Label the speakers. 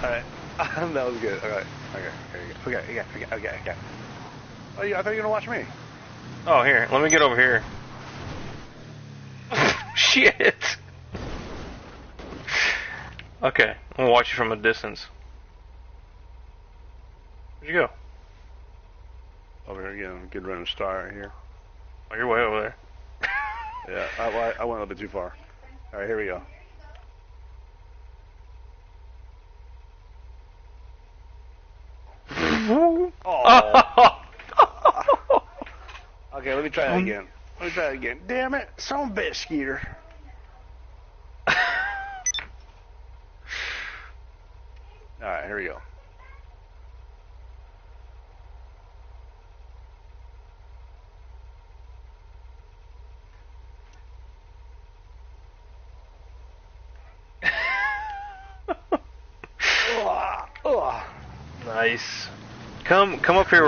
Speaker 1: Alright. That was good. Okay. Okay. Oh, yeah, I thought you were gonna watch me.
Speaker 2: Oh, here. Let me get over here. Shit. Okay, I'm gonna watch you from a distance. Where'd you go?
Speaker 1: Over here again. Good running star right here.
Speaker 2: Oh, you're way over there.
Speaker 1: Yeah, I went a little bit too far. Alright, here we go. Oh. Okay, let me try that again. Damn it, son of a bitch, Skeeter. Alright, here we go.
Speaker 2: Nice. Come up here where